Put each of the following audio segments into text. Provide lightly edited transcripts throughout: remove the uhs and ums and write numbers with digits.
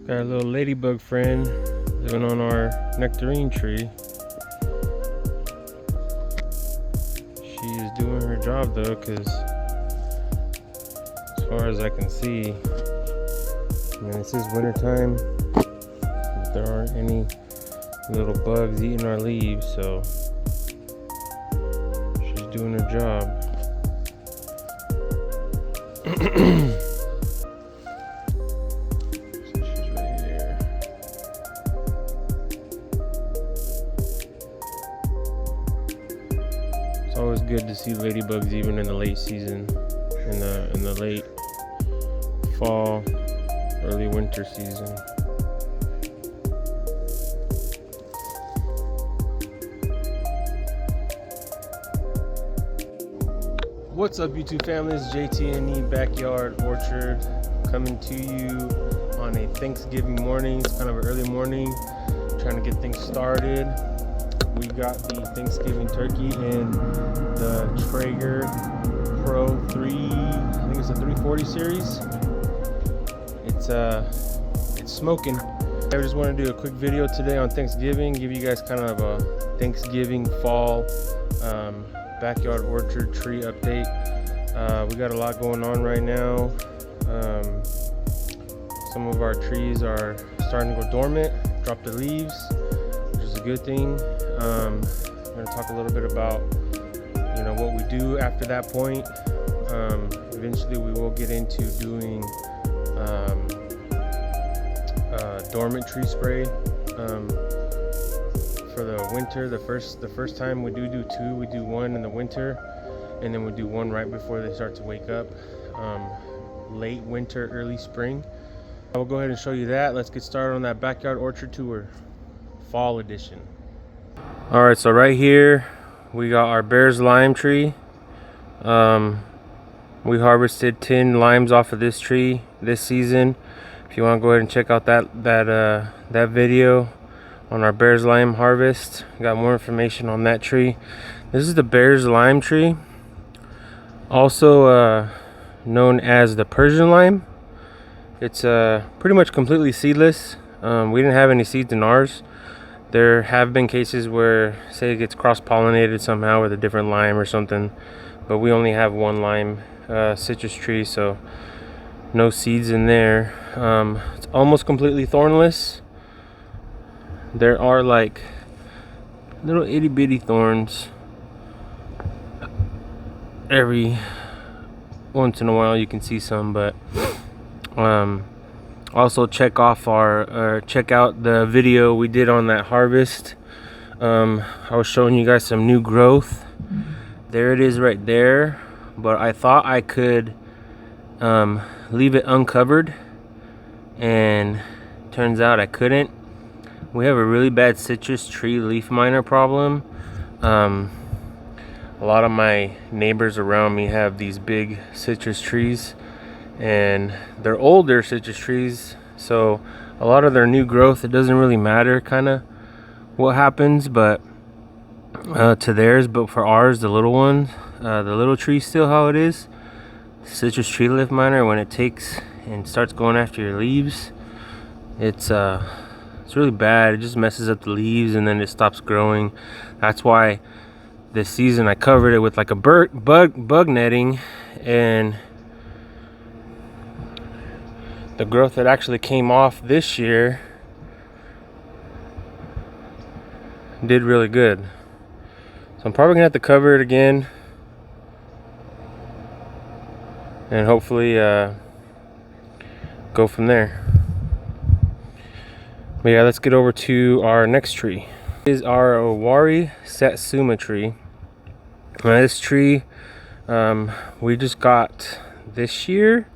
Got a little ladybug friend living on our nectarine tree. She is doing her job though, because as far as I can see, I mean, this is winter time. There aren't any little bugs eating our leaves, so she's doing her job. It's always good to see ladybugs even in the late season, in the late fall, early winter season. What's up, YouTube families? JT&E Backyard Orchard coming to you on a Thanksgiving morning. It's kind of an early morning, trying to get things started. We got the Thanksgiving turkey in the Traeger Pro 3, I think it's a 340 series. It's smoking. I just want to do a quick video today on Thanksgiving, give you guys kind of a Thanksgiving fall backyard orchard tree update. We got a lot going on right now. Some of our trees are starting to go dormant, drop their leaves, which is a good thing. I'm going to talk a little bit about what we do after that point. Eventually we will get into doing dormant tree spray for the winter. The first time we do two. We do one in the winter, and then we do one right before they start to wake up, late winter, early spring. I will go ahead and show you that. Let's get started on that backyard orchard tour, fall edition. All right, so right here we got our Bear's lime tree. We harvested 10 limes off of this tree this season. If you want to go ahead and check out that video on our Bear's lime harvest, got more information on that tree. This is the Bear's lime tree, also known as the Persian lime. It's pretty much completely seedless. We didn't have any seeds in ours. There have been cases where, say, it gets cross-pollinated somehow with a different lime or something, but we only have one lime citrus tree, so no seeds in there. It's almost completely thornless. There are like little itty-bitty thorns every once in a while. You can see some, but also check out the video we did on that harvest. I was showing you guys some new growth. There it is right there, but I thought I could leave it uncovered, and turns out I couldn't. We have a really bad citrus tree leaf miner problem. A lot of my neighbors around me have these big citrus trees, and they're older citrus trees, so a lot of their new growth, it doesn't really matter kind of what happens but to theirs, but for ours, the little ones, the little trees, still how it is. Citrus tree leaf miner, when it takes and starts going after your leaves, it's really bad. It just messes up the leaves and then it stops growing. That's why this season I covered it with like a bug netting, and the growth that actually came off this year did really good. So I'm probably gonna have to cover it again, and hopefully go from there. But yeah, let's get over to our next tree. This is our Owari Satsuma tree. Now this tree we just got this year,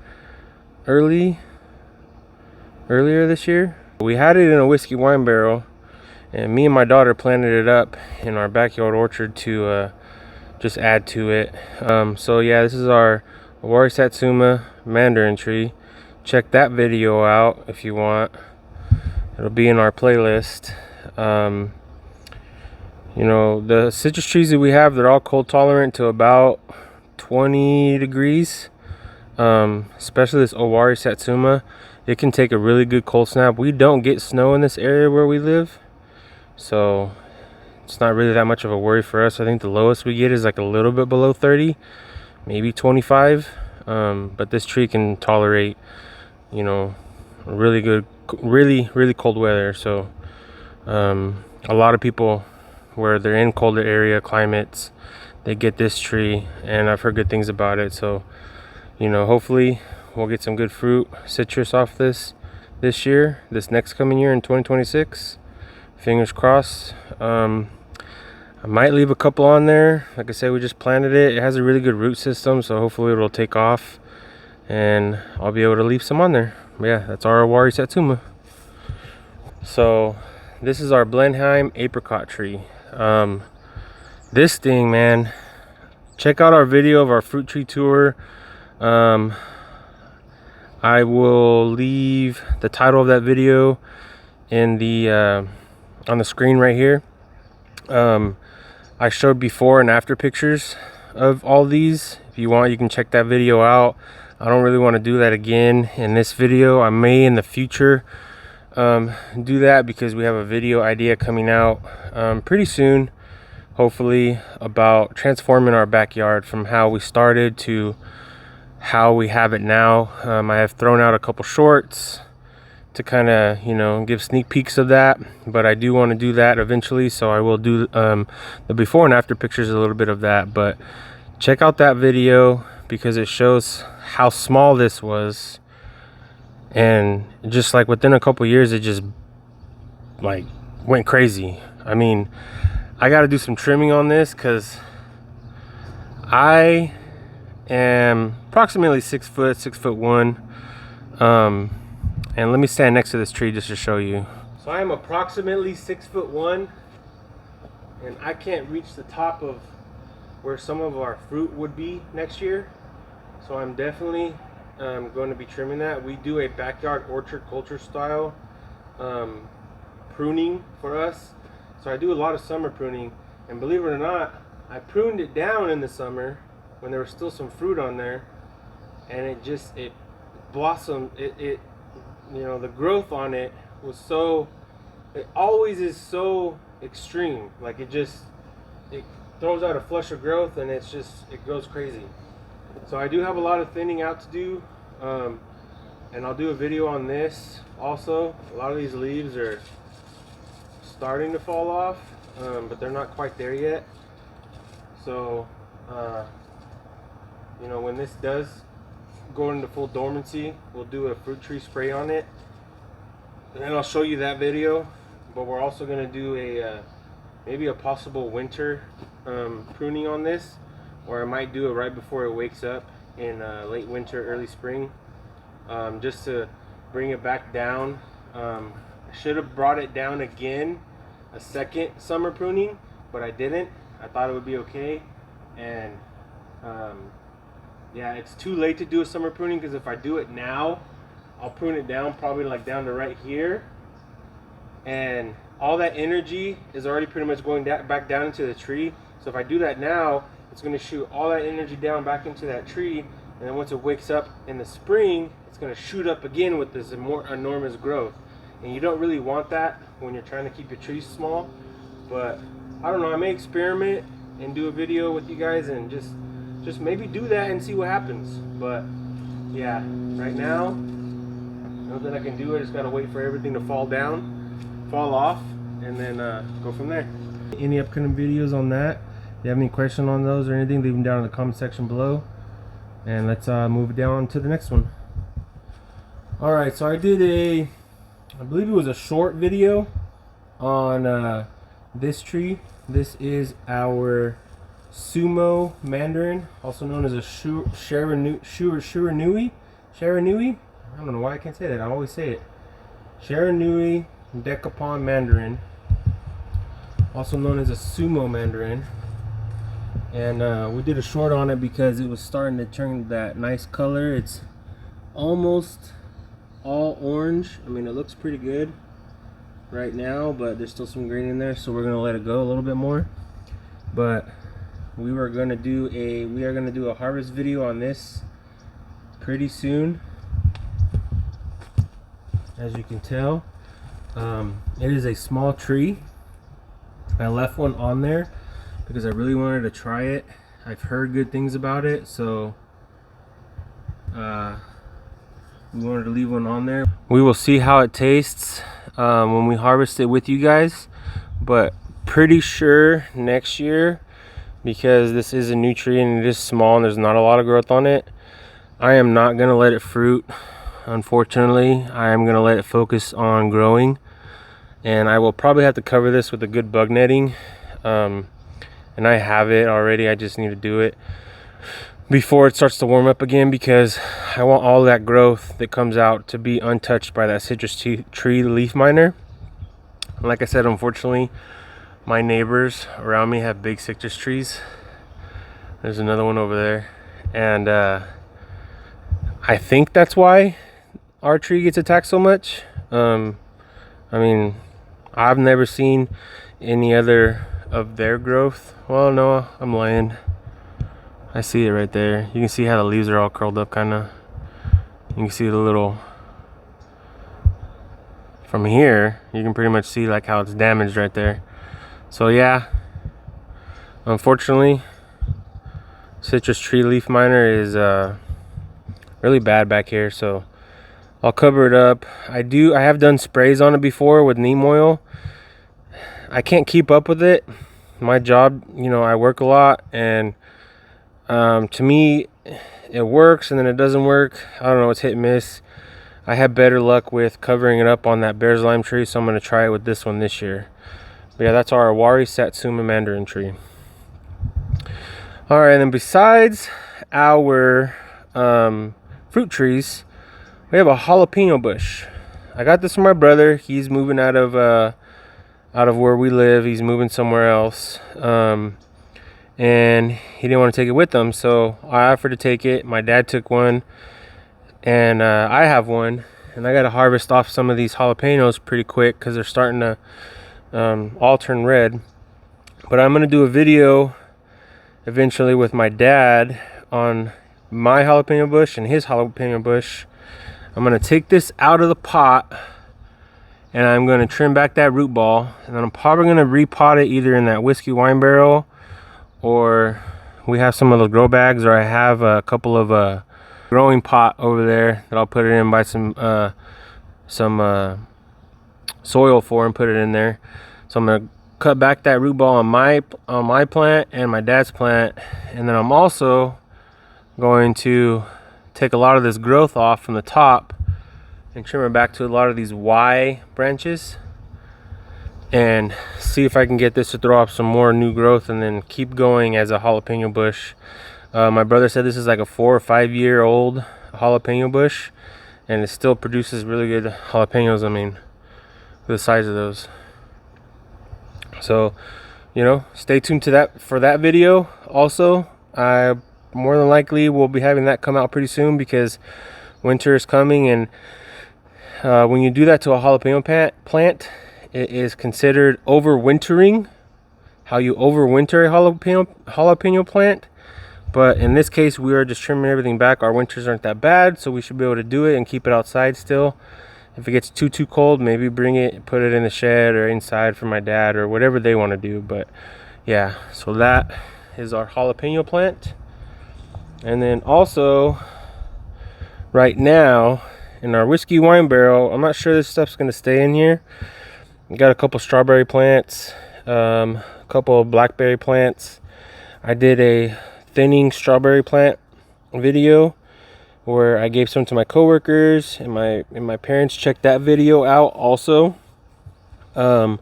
earlier this year. We had it in a whiskey wine barrel, and me and my daughter planted it up in our backyard orchard to just add to it. So yeah, this is our Owari Satsuma mandarin tree. Check that video out if you want. It'll be in our playlist. The citrus trees that we have, they're all cold tolerant to about 20 degrees. especially this Owari Satsuma. It can take a really good cold snap. We don't get snow in this area where we live, so it's not really that much of a worry for us. I think the lowest we get is like a little bit below 30, maybe 25. But this tree can tolerate, you know, really good, really cold weather. So a lot of people where they're in colder area climates, they get this tree, and I've heard good things about it. So, you know, hopefully we'll get some good fruit, citrus off this year, this next coming year in 2026. Fingers crossed. I might leave a couple on there. Like I said, we just planted it. It has a really good root system, so hopefully it'll take off and I'll be able to leave some on there. But yeah, that's our Owari Satsuma. So this is our Blenheim apricot tree. This thing, man, check out our video of our fruit tree tour. I will leave the title of that video in the on the screen right here. I showed before and after pictures of all these. If you want, you can check that video out. I don't really want to do that again in this video. I may in the future do that because we have a video idea coming out pretty soon, hopefully, about transforming our backyard from how we started to how we have it now. I have thrown out a couple shorts to kind of, you know, give sneak peeks of that, but I do want to do that eventually, so I will do the before and after pictures, a little bit of that. But check out that video because it shows how small this was, and just like within a couple years it just like went crazy. I mean, I got to do some trimming on this because I am approximately 6 foot, 6'1". And let me stand next to this tree just to show you. So I am approximately 6'1", and I can't reach the top of where some of our fruit would be next year. So I'm definitely going to be trimming that. We do a backyard orchard culture style pruning for us. So I do a lot of summer pruning, and believe it or not, I pruned it down in the summer when there was still some fruit on there, and it blossomed. You know, the growth on it was so, it always is so extreme. Like it throws out a flush of growth, and it goes crazy. So I do have a lot of thinning out to do, and I'll do a video on this also. A lot of these leaves are starting to fall off, but they're not quite there yet. So you know, when this does go into full dormancy, we'll do a fruit tree spray on it, and then I'll show you that video. But we're also going to do a maybe a possible winter pruning on this, or I might do it right before it wakes up in late winter, early spring, just to bring it back down. I should have brought it down again a second summer pruning, but I didn't. I thought it would be okay, and yeah, it's too late to do a summer pruning, because if I do it now, I'll prune it down probably like down to right here, and all that energy is already pretty much going back down into the tree. So if I do that now, it's going to shoot all that energy down back into that tree, and then once it wakes up in the spring, it's going to shoot up again with this more enormous growth. And you don't really want that when you're trying to keep your trees small. But I don't know, I may experiment and do a video with you guys and just maybe do that and see what happens. But yeah, right now, nothing I can do. I just gotta wait for everything to fall off, and then go from there. Any upcoming videos on that? If you have any questions on those or anything, leave them down in the comment section below, and let's move down to the next one. All right, so I did I believe it was a short video on this tree. This is our Sumo Mandarin, also known as a Shiranui. I don't know why I can't say that. I always say it. Shiranui Decapon Mandarin, also known as a Sumo Mandarin. And we did a short on it because it was starting to turn that nice color. It's almost all orange. I mean, it looks pretty good right now, but there's still some green in there, so we're gonna let it go a little bit more. But we are gonna do a harvest video on this pretty soon. As you can tell, it is a small tree. I left one on there because I really wanted to try it. I've heard good things about it, so we wanted to leave one on there. We will see how it tastes when we harvest it with you guys, but pretty sure next year, because this is a new tree and it is small and there's not a lot of growth on it, I am not gonna let it fruit. Unfortunately, I am gonna let it focus on growing, and I will probably have to cover this with a good bug netting, and I have it already. I just need to do it before it starts to warm up again, because I want all that growth that comes out to be untouched by that citrus tree leaf miner. Like I said, unfortunately, my neighbors around me have big citrus trees. There's another one over there, and I think that's why our tree gets attacked so much. I mean, I've never seen any other of their growth. Well, no, I'm lying. I see it right there. You can see how the leaves are all curled up, kind of. You can see the little, from here you can pretty much see like how it's damaged right there. So yeah, unfortunately, citrus tree leaf miner is really bad back here, so I'll cover it up. I have done sprays on it before with neem oil. I can't keep up with it. My job, you know, I work a lot, and to me it works and then it doesn't work. I don't know, it's hit and miss. I have better luck with covering it up on that bear's lime tree, so I'm going to try it with this one this year. But yeah, that's our Awari Satsuma mandarin tree. Alright, and then besides our fruit trees, we have a jalapeno bush. I got this from my brother. He's moving out of where we live. He's moving somewhere else, and he didn't want to take it with him, so I offered to take it. My dad took one, and I have one, and I got to harvest off some of these jalapenos pretty quick because they're starting to all turn red. But I'm going to do a video eventually with my dad on my jalapeno bush and his jalapeno bush. I'm going to take this out of the pot, and I'm going to trim back that root ball, and then I'm probably going to repot it either in that whiskey wine barrel, or we have some of those grow bags, or I have a couple of growing pot over there that I'll put it in, buy some soil for, and put it in there. So I'm going to cut back that root ball on my plant and my dad's plant, and then I'm also going to take a lot of this growth off from the top and trim it back to a lot of these Y branches, and see if I can get this to throw up some more new growth and then keep going as a jalapeno bush. My brother said this is like a 4 or 5 year old jalapeno bush, and it still produces really good jalapenos. I mean, the size of those. So, you know, stay tuned to that for that video. Also, I more than likely will be having that come out pretty soon because winter is coming, and when you do that to a jalapeno plant, it is considered overwintering, how you overwinter a jalapeno plant. But in this case, we are just trimming everything back. Our winters aren't that bad, so we should be able to do it and keep it outside still. If it gets too cold, maybe bring it, put it in the shed or inside for my dad or whatever they want to do. But yeah, so that is our jalapeno plant. And then also, right now, in our whiskey wine barrel, I'm not sure this stuff's going to stay in here. We got a couple strawberry plants, a couple of blackberry plants. I did a thinning strawberry plant video where I gave some to my coworkers, and my parents checked that video out also. So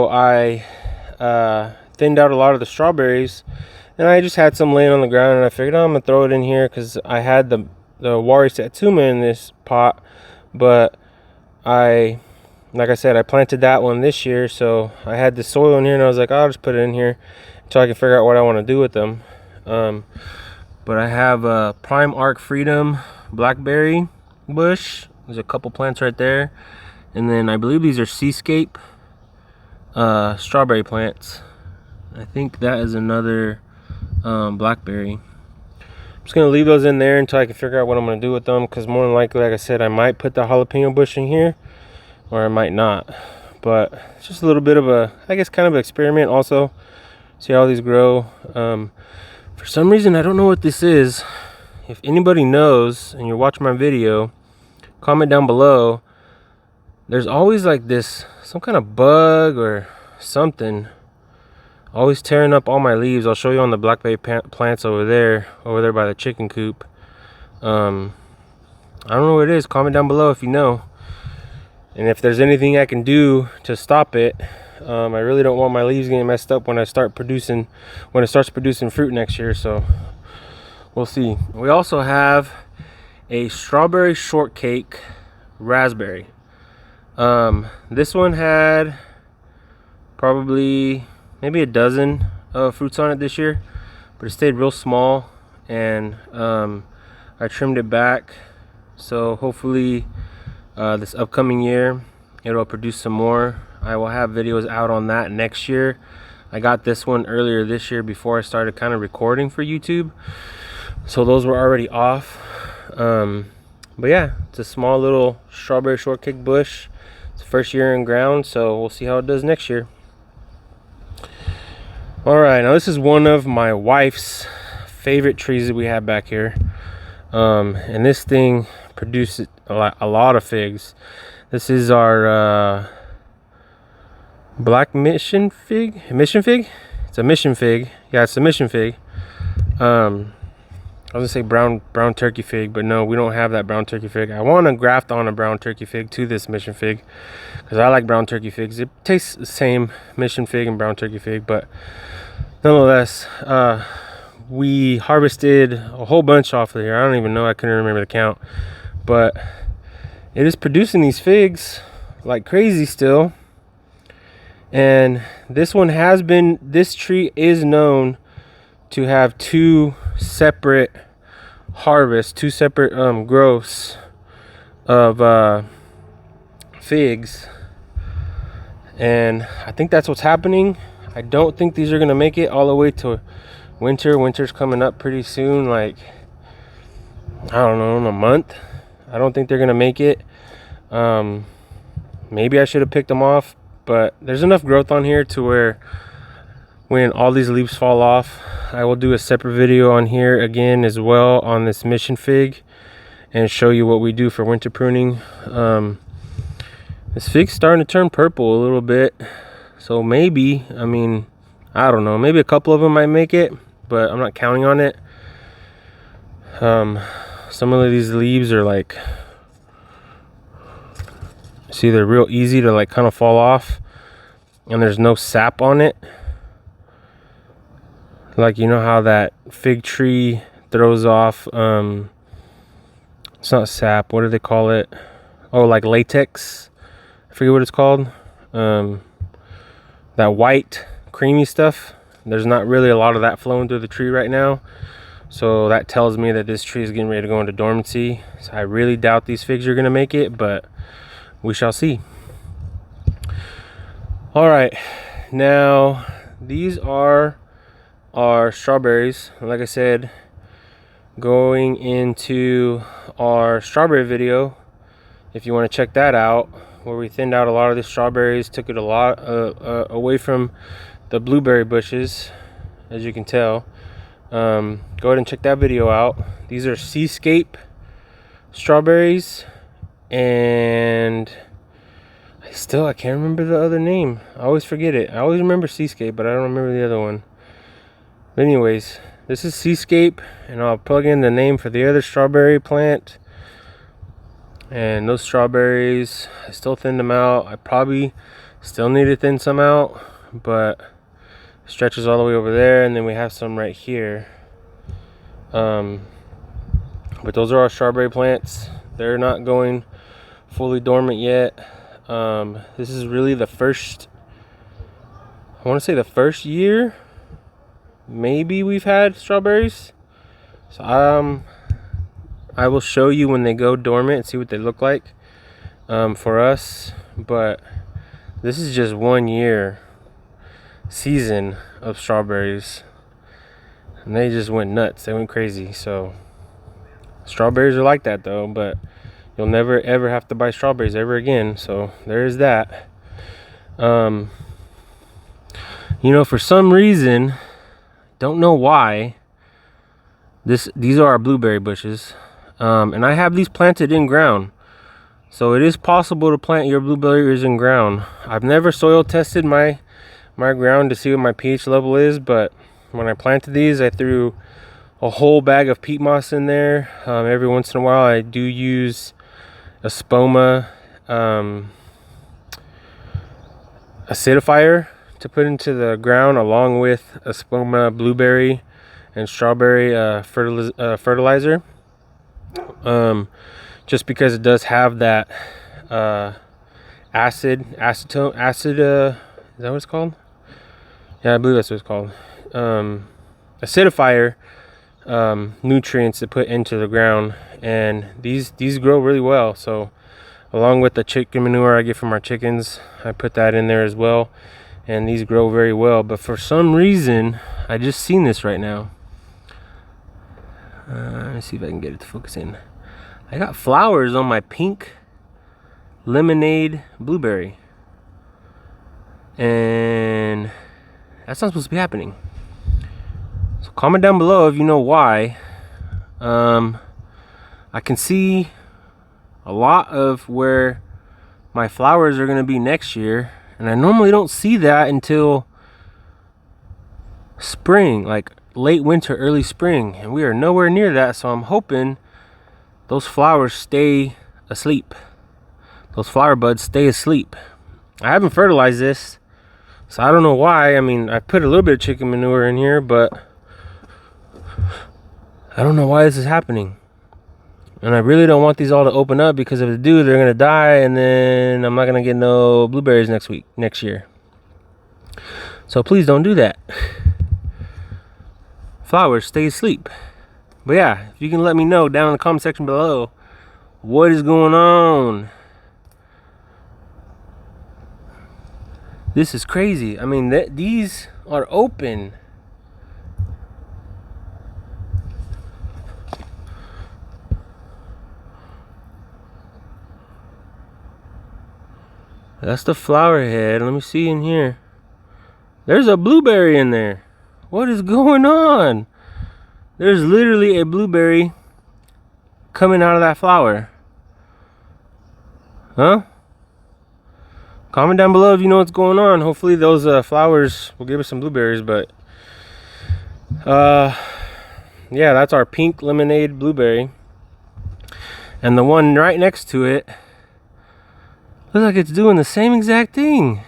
I thinned out a lot of the strawberries, and I just had some laying on the ground, and I figured, oh, I'm gonna throw it in here because I had the Awari Satsuma in this pot, but like I said, I planted that one this year, so I had the soil in here, and I was like, I'll just put it in here until I can figure out what I want to do with them. But I have a Prime Arc Freedom blackberry bush. There's a couple plants right there, and then I believe these are Seascape strawberry plants. I think that is another blackberry. just gonna leave those in there until I can figure out what I'm gonna do with them, because more than likely, like I said, I might put the jalapeno bush in here or I might not. But it's just a little bit of a, I guess, kind of an experiment also. See how these grow. For some reason, I don't know what this is. If anybody knows and you're watching my video, comment down below. There's always like this, some kind of bug or something, always tearing up all my leaves. I'll show you on the blackberry plants over there by the chicken coop. I don't know what it is. Comment down below if you know, and if there's anything I can do to stop it. I really don't want my leaves getting messed up when it starts producing fruit next year, so we'll see. We also have a strawberry shortcake raspberry. This one had probably maybe a dozen fruits on it this year, but it stayed real small, and I trimmed it back, so hopefully this upcoming year it'll produce some more. I will have videos out on that next year. I got this one earlier this year before I started kind of recording for YouTube, so those were already off. But yeah, it's a small little strawberry shortcake bush. It's the first year in ground, so we'll see how it does next year. All right, now this is one of my wife's favorite trees that we have back here, and this thing produces a lot of figs. This is our black mission fig. It's a mission fig. Yeah, it's a mission fig. I was gonna say brown turkey fig, but no, we don't have that brown turkey fig. I want to graft on a brown turkey fig to this mission fig because I like brown turkey figs. It tastes the same, mission fig and brown turkey fig, but nonetheless, we harvested a whole bunch off of here. I don't even know, I couldn't remember the count, but it is producing these figs like crazy still. And this tree is known to have two separate harvests, two separate growths of figs, and I think that's what's happening. I don't think these are gonna make it all the way to winter. Winter's coming up pretty soon, like, I don't know, in a month. I don't think they're gonna make it. Maybe I should have picked them off, but there's enough growth on here to where when all these leaves fall off, I will do a separate video on here again as well on this mission fig and show you what we do for winter pruning. This fig's starting to turn purple a little bit, so maybe, I mean, I don't know, maybe a couple of them might make it, but I'm not counting on it. Some of these leaves are like, see, they're real easy to like kind of fall off, and there's no sap on it. Like, you know how that fig tree throws off, it's not sap, what do they call it? Oh, like latex, I forget what it's called. That white creamy stuff, there's not really a lot of that flowing through the tree right now, so that tells me that this tree is getting ready to go into dormancy. So I really doubt these figs are gonna make it, but we shall see. All right, now these are our strawberries. Like I said, going into our strawberry video, if you want to check that out, where we thinned out a lot of the strawberries, took it a lot away from the blueberry bushes, as you can tell. Go ahead and check that video out. These are Seascape strawberries, and I can't remember the other name. I always forget it. I always remember Seascape, but I don't remember the other one. But anyways, this is Seascape, and I'll plug in the name for the other strawberry plant. And those strawberries, I still thinned them out. I probably still need to thin some out, but it stretches all the way over there, and then we have some right here. But those are our strawberry plants. They're not going fully dormant yet. This is really the first, I want to say the first year maybe we've had strawberries. So I will show you when they go dormant and see what they look like for us, but this is just 1 year season of strawberries. and they just went nuts. They went crazy. So strawberries are like that though, but you'll never ever have to buy strawberries ever again. So there is that. You know, for some reason, don't know why, these are our blueberry bushes, and I have these planted in ground. So it is possible to plant your blueberries in ground. I've never soil tested my ground to see what my pH level is, but when I planted these, I threw a whole bag of peat moss in there. Every once in a while I do use a spoma acidifier to put into the ground, along with a spoma blueberry and strawberry fertilizer, just because it does have that acid, is that what it's called? Yeah, I believe that's what it's called. Acidifier nutrients to put into the ground, and these grow really well. So along with the chicken manure I get from our chickens, I put that in there as well, and these grow very well. But for some reason, I just seen this right now. Let me see if I can get it to focus in. I got flowers on my pink lemonade blueberry, and that's not supposed to be happening. So comment down below if you know why. I can see a lot of where my flowers are going to be next year, and I normally don't see that until spring, like late winter, early spring, and we are nowhere near that. So I'm hoping those flowers stay asleep. Those flower buds stay asleep. I haven't fertilized this, so I don't know why. I mean, I put a little bit of chicken manure in here, but I don't know why this is happening. And I really don't want these all to open up, because if they do, they're gonna die, and then I'm not gonna get no blueberries next year. So please don't do that. Flowers, stay asleep. But yeah, if you can let me know down in the comment section below what is going on. This is crazy. I mean, these are open. That's the flower head. Let me see in here. There's a blueberry in there. What is going on? There's literally a blueberry coming out of that flower. Huh? Comment down below if you know what's going on. Hopefully those flowers will give us some blueberries. But yeah, that's our pink lemonade blueberry. And the one right next to it looks like it's doing the same exact thing.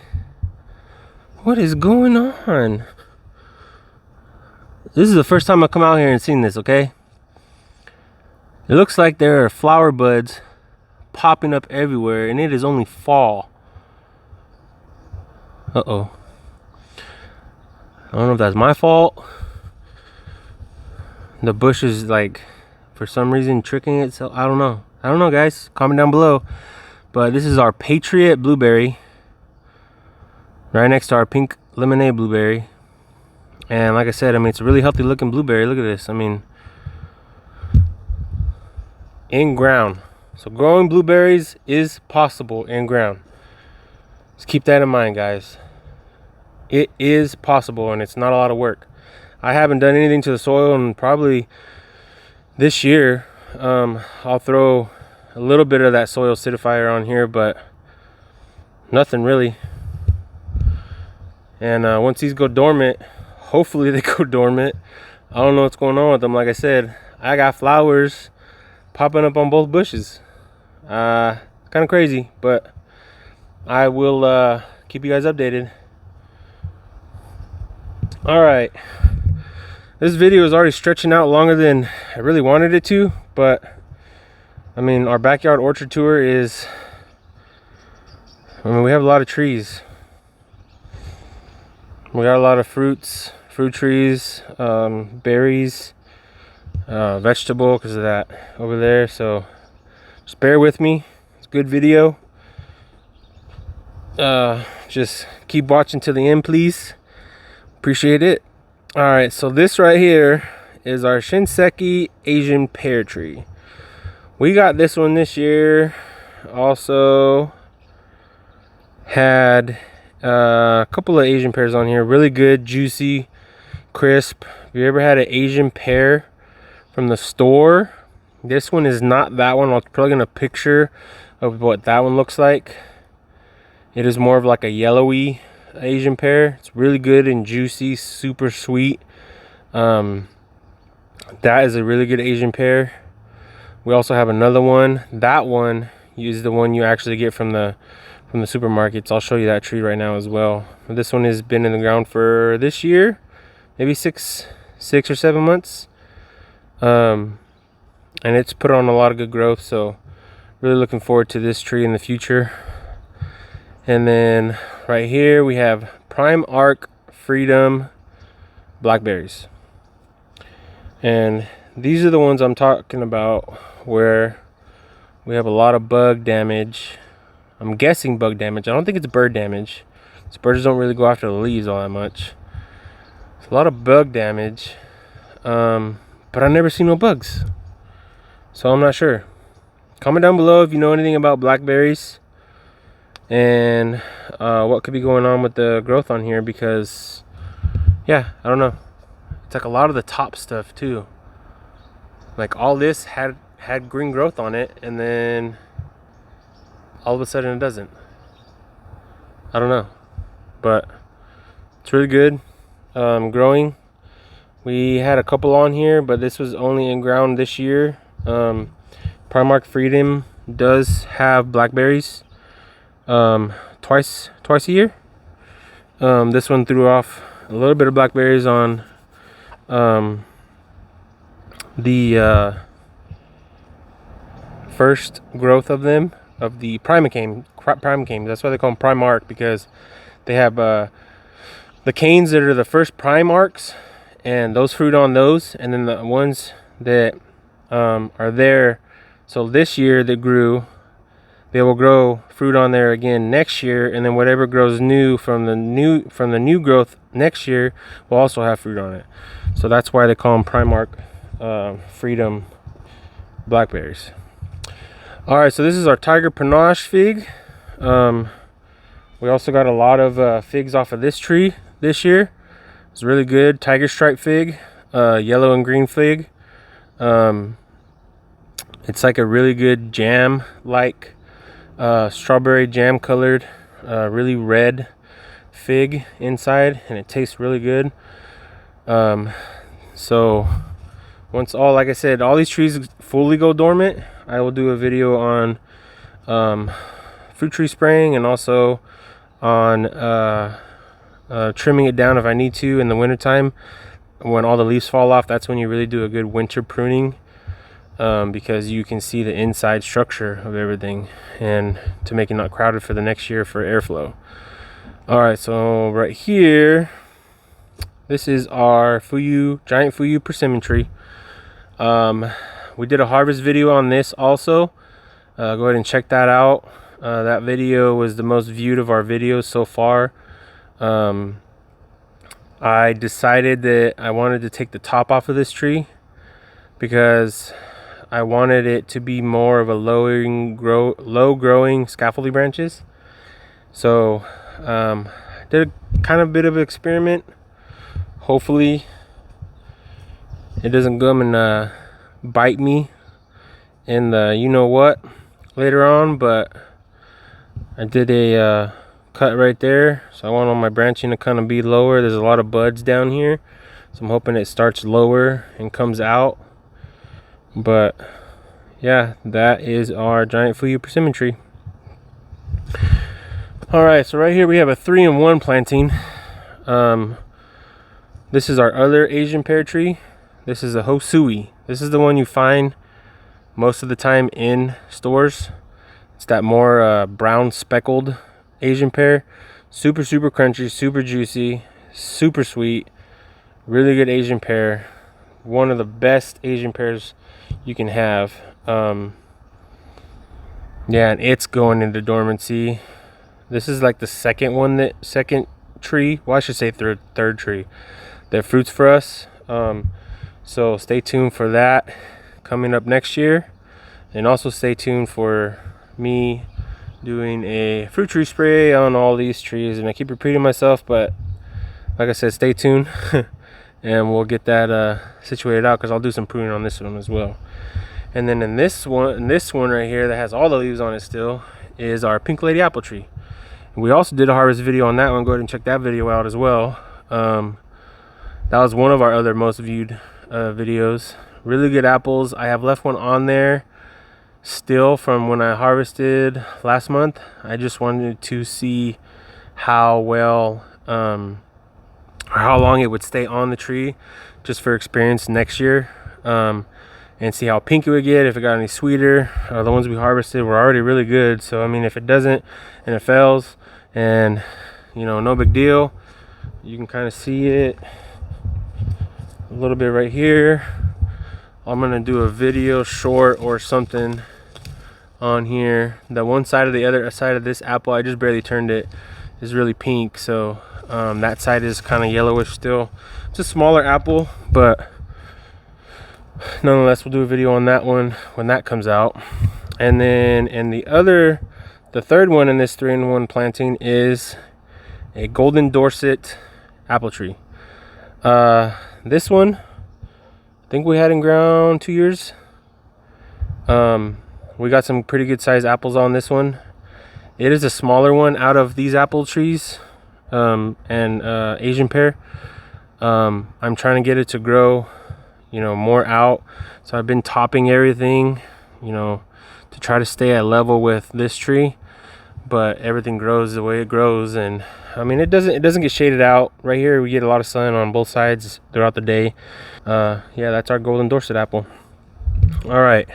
What is going on? This is the first time I've come out here and seen this, okay? It looks like there are flower buds popping up everywhere, and it is only fall. Uh-oh. I don't know if that's my fault. The bush is like, for some reason, tricking itself. I don't know. I don't know, guys. Comment down below. But this is our Patriot blueberry, right next to our pink lemonade blueberry. And like I said, I mean, it's a really healthy looking blueberry. Look at this. I mean, in ground. So growing blueberries is possible in ground. Just keep that in mind, guys. It is possible, and it's not a lot of work. I haven't done anything to the soil, and probably this year I'll throw a little bit of that soil acidifier on here, but nothing really. And once these go dormant, hopefully they go dormant. I don't know what's going on with them. Like I said, I got flowers popping up on both bushes. Kind of crazy, but I will keep you guys updated. All right, this video is already stretching out longer than I really wanted it to, but I mean, our backyard orchard tour is, I mean, we have a lot of trees. We got a lot of fruit trees, berries, vegetable, because of that over there. So just bear with me. It's a good video. Just keep watching to the end, please. Appreciate it. All right, so this right here is our Shinseki Asian pear tree. We got this one this year. Also had a couple of Asian pears on here. Really good, juicy, crisp. If you ever had an Asian pear from the store, this one is not that one. I'll plug in a picture of what that one looks like. It is more of like a yellowy Asian pear. It's really good and juicy, super sweet. That is a really good Asian pear. We also have another one. That one is the one you actually get from the supermarkets. I'll show you that tree right now as well. This one has been in the ground for this year, maybe six or 7 months. And it's put on a lot of good growth, so really looking forward to this tree in the future. And then right here we have Prime Arc Freedom blackberries. And these are the ones I'm talking about, where we have a lot of bug damage. I'm guessing bug damage. I don't think it's bird damage. These birds don't really go after the leaves all that much. It's a lot of bug damage, but I've never seen no bugs, so I'm not sure. Comment down below if you know anything about blackberries and what could be going on with the growth on here, because yeah, I don't know. It's like a lot of the top stuff too. Like all this had green growth on it, and then all of a sudden it doesn't. I don't know, but it's really good. Growing. We had a couple on here, but this was only in ground this year. Primark Freedom does have blackberries twice a year. This one threw off a little bit of blackberries on the first growth of them, of the Primacane. That's why they call them Primark, because they have the canes that are the first Primarks, and those fruit on those, and then the ones that are there. So this year they will grow fruit on there again next year, and then whatever grows new from the new growth next year will also have fruit on it. So that's why they call them Primark Freedom blackberries. All right, so this is our Tiger Panache fig. We also got a lot of figs off of this tree this year. It's really good. Tiger stripe fig, yellow and green fig. It's like a really good jam, like strawberry jam colored, really red fig inside, and it tastes really good. So once like I said, all these trees fully go dormant, I will do a video on fruit tree spraying, and also on trimming it down if I need to in the wintertime. When all the leaves fall off, that's when you really do a good winter pruning, because you can see the inside structure of everything, and to make it not crowded for the next year for airflow. All right, so right here, this is our giant Fuyu persimmon tree. We did a harvest video on this also. Go ahead and check that out. That video was the most viewed of our videos so far. I decided that I wanted to take the top off of this tree, because I wanted it to be more of a low growing scaffoldy branches. So did a kind of bit of an experiment. Hopefully it doesn't come and bite me in the you know what later on, but I did a cut right there, so I want all my branching to kind of be lower. There's a lot of buds down here, so I'm hoping it starts lower and comes out. But yeah, that is our giant Fuyu persimmon tree. All right, so right here we have a 3-in-1 planting. This is our other Asian pear tree. This is a Hosui. This is the one you find most of the time in stores. It's that more brown speckled Asian pear. Super crunchy, super juicy, super sweet, really good Asian pear. One of the best Asian pears you can have. Yeah, and it's going into dormancy. This is like the second tree, well I should say third tree their fruits for us. So stay tuned for that coming up next year, and also stay tuned for me doing a fruit tree spray on all these trees. And I keep repeating myself, but like I said, stay tuned and we'll get that situated out, because I'll do some pruning on this one as well. And then in this one right here that has all the leaves on it still is our pink lady apple tree. And we also did a harvest video on that one. Go ahead and check that video out as well. That was one of our other most viewed videos. Really good apples. I have left one on there still from when I harvested last month. I just wanted to see how well or how long it would stay on the tree, just for experience next year, and see how pink it would get, if it got any sweeter. The ones we harvested were already really good, so I mean, if it doesn't and it fails, and you know, no big deal. You can kind of see it a little bit right here. I'm gonna do a video short or something on here. The one side of the other side of this apple, I just barely turned it, is really pink, so that side is kind of yellowish still. It's a smaller apple, but nonetheless, we'll do a video on that one when that comes out. And then in the third one in this 3-in-1 planting is a golden Dorset apple tree. This one, I think we had in ground 2 years. We got some pretty good sized apples on this one. It is a smaller one out of these apple trees, and Asian pear. I'm trying to get it to grow, you know, more out. So I've been topping everything, you know, to try to stay at level with this tree, but everything grows the way it grows. And I mean, it doesn't get shaded out. Right here we get a lot of sun on both sides throughout the day. Yeah, that's our golden Dorset apple. All right,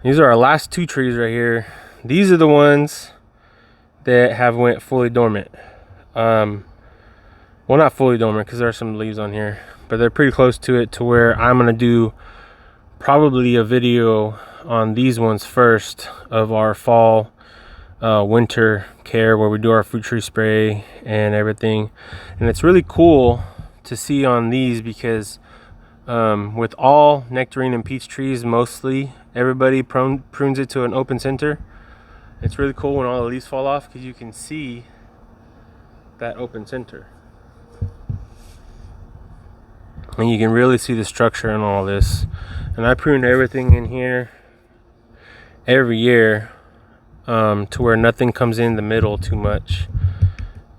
these are our last 2 trees right here. These are the ones that have went fully dormant. Well, not fully dormant, because there are some leaves on here, but they're pretty close to it, to where I'm gonna do probably a video on these ones first, of our fall winter care, where we do our fruit tree spray and everything. And it's really cool to see on these, because with all nectarine and peach trees, mostly everybody prunes it to an open center. It's really cool when all the leaves fall off, because you can see that open center, and you can really see the structure and all this. And I prune everything in here every year, to where nothing comes in the middle too much.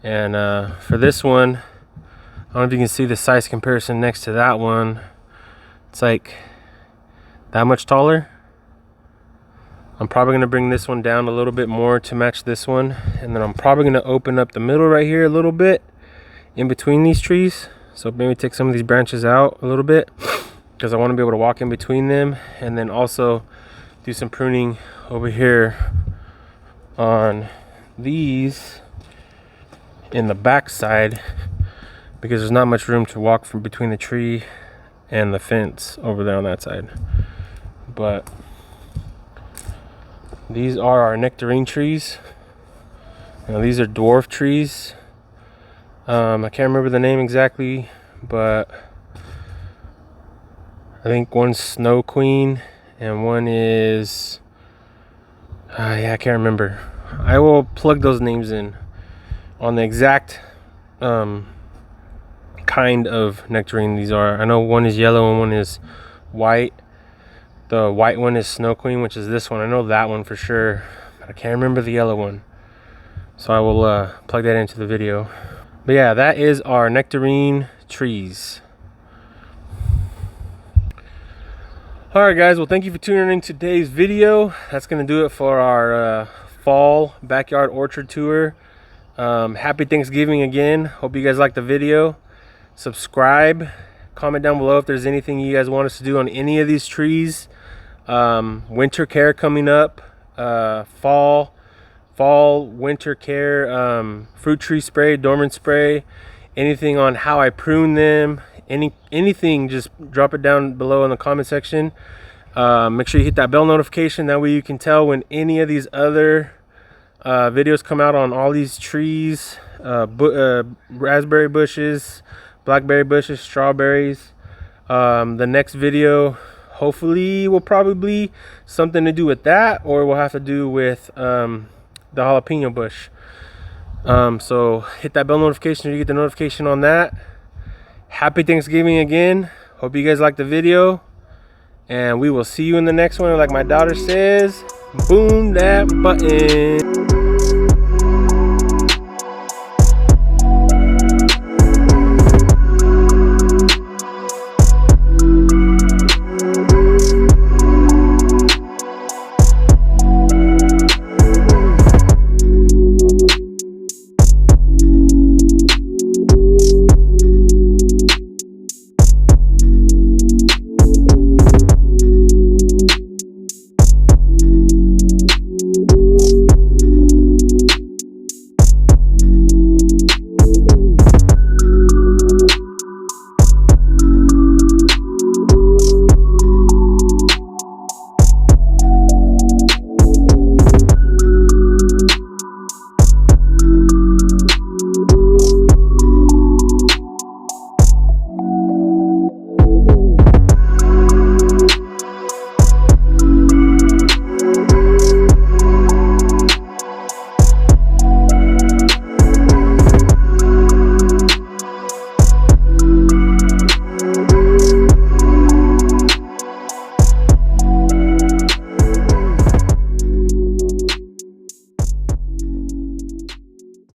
And for this one, I don't know if you can see the size comparison next to that one. It's like that much taller. I'm probably going to bring this one down a little bit more to match this one, and then I'm probably going to open up the middle right here a little bit in between these trees. So maybe take some of these branches out a little bit, because I want to be able to walk in between them, and then also do some pruning over here on these in the back side, because there's not much room to walk from between the tree and the fence over there on that side. But these are our nectarine trees. Now, these are dwarf trees. I can't remember the name exactly, but I think one's Snow Queen and one is yeah, I can't remember. I will plug those names in on the exact kind of nectarine these are. I know one is yellow and one is white. The white one is Snow Queen, which is this one. I know that one for sure, but I can't remember the yellow one. So I will plug that into the video. But yeah, that is our nectarine trees. Alright guys, well, thank you for tuning in today's video. That's going to do it for our fall backyard orchard tour. Happy Thanksgiving again. Hope you guys liked the video. Subscribe, comment down below if there's anything you guys want us to do on any of these trees. Winter care coming up, fall winter care, fruit tree spray, dormant spray, anything on how I prune them, anything, just drop it down below in the comment section. Make sure you hit that bell notification, that way you can tell when any of these other videos come out on all these trees, raspberry bushes, blackberry bushes, strawberries. The next video hopefully will probably something to do with that, or we'll have to do with the jalapeno bush. So hit that bell notification so you get the notification on that. Happy Thanksgiving again. Hope you guys liked the video, and we will see you in the next one. Like my daughter says, boom that button.